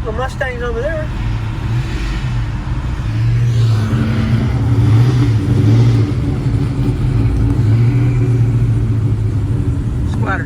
couple of Mustangs over there. Squatter.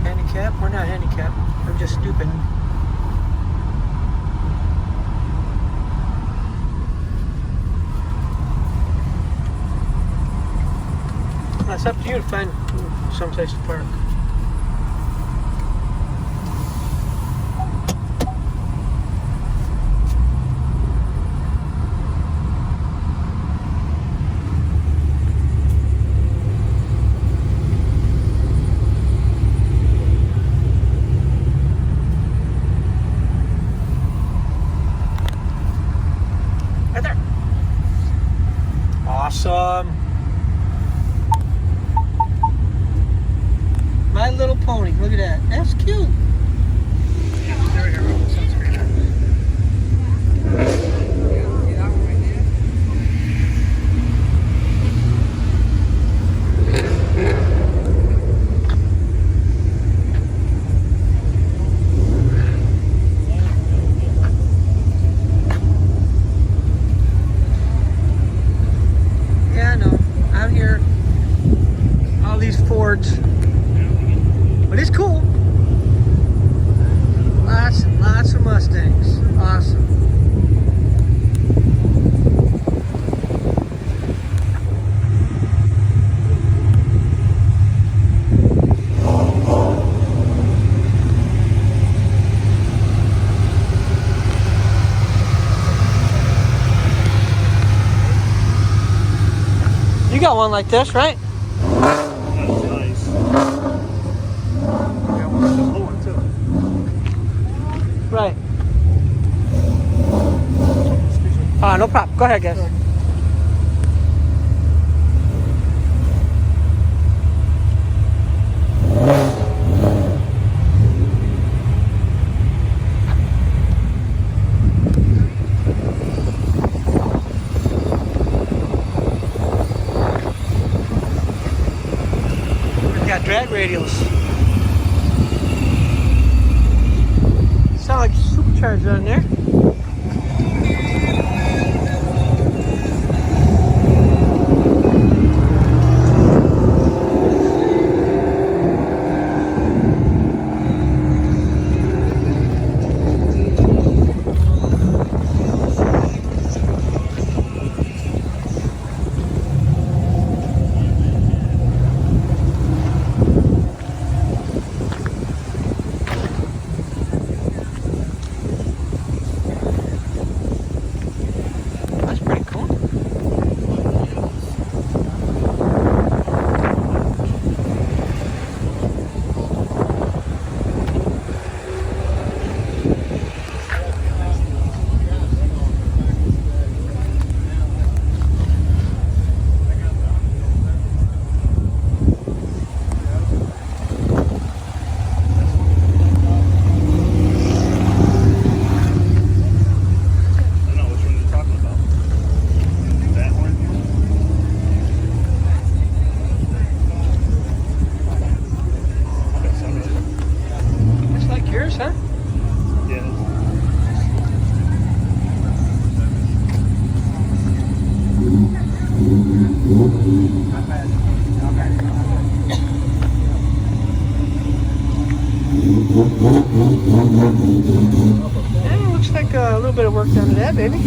Handicapped? We're not handicapped. I'm just stupid. It's up to you to find someplace to park. Right there. Awesome. My Little Pony. Look at that. That's cute. There we go. Sounds great. Yeah, I know. Out here, all these Fords. But it's cool. Lots and lots of Mustangs. Awesome. You got one like this, right? Right. No problem. Go ahead, guys. We've got drag radials. Sound like supercharged on there. Yeah, looks like a little bit of work done to that, baby.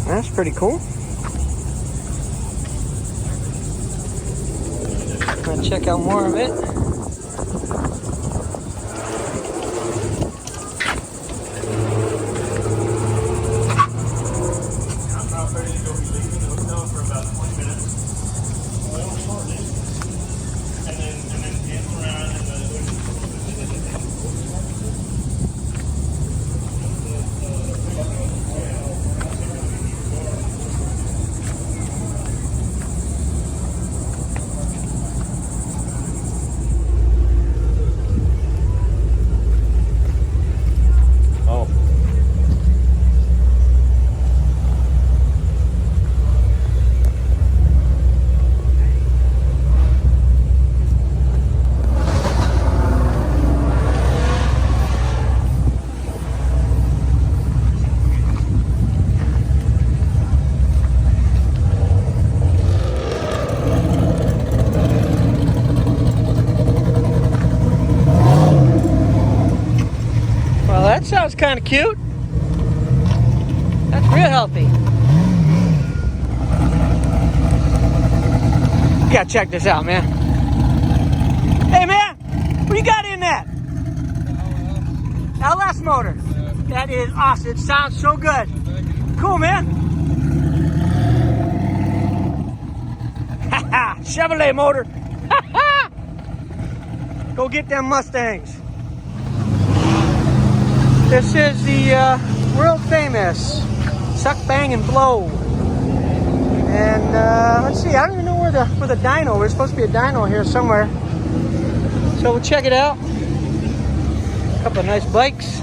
That's pretty cool. Gonna check out more of it. That sounds kind of cute. That's real healthy. You gotta check this out, man. Hey, man, what you got in that? LS motor. That is awesome. It sounds so good. Cool, man. Chevrolet motor. Go get them Mustangs. This is the world famous Suck, Bang, and Blow. And let's see, I don't even know where the dyno. There's supposed to be a dyno here somewhere. So we'll check it out. A couple of nice bikes.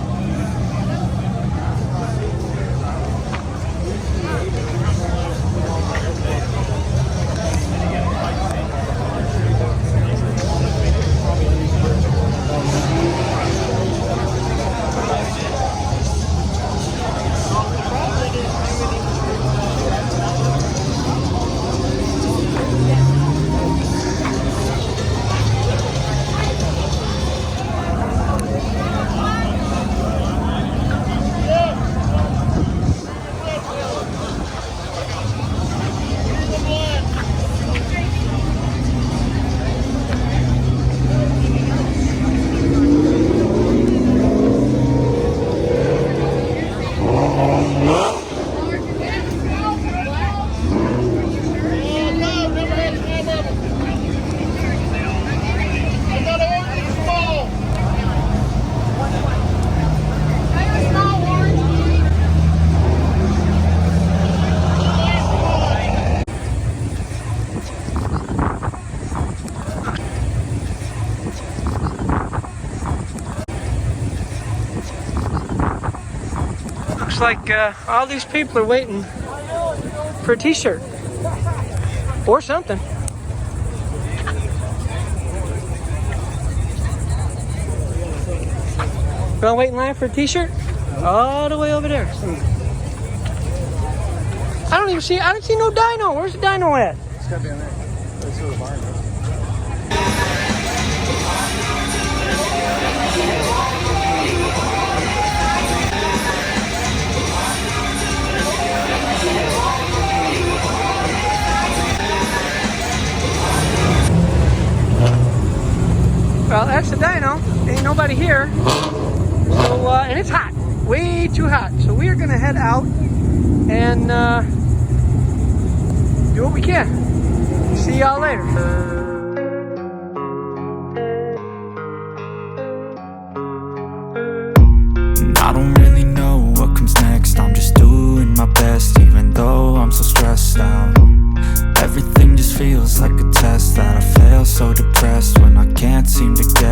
Looks like all these people are waiting for a t-shirt or something. Wanna wait in line for a t-shirt? All the way over there. I don't see no dino. Where's the dino at? It's gotta be in there. That's where the barn is. Well, that's the dyno. Ain't nobody here. So, and it's hot. Way too hot. So we are gonna head out and do what we can. See y'all later. I don't really know what comes next. I'm just doing my best, even though I'm so stressed out. Everything just feels like a test that I fail, so depressed when I can't seem to get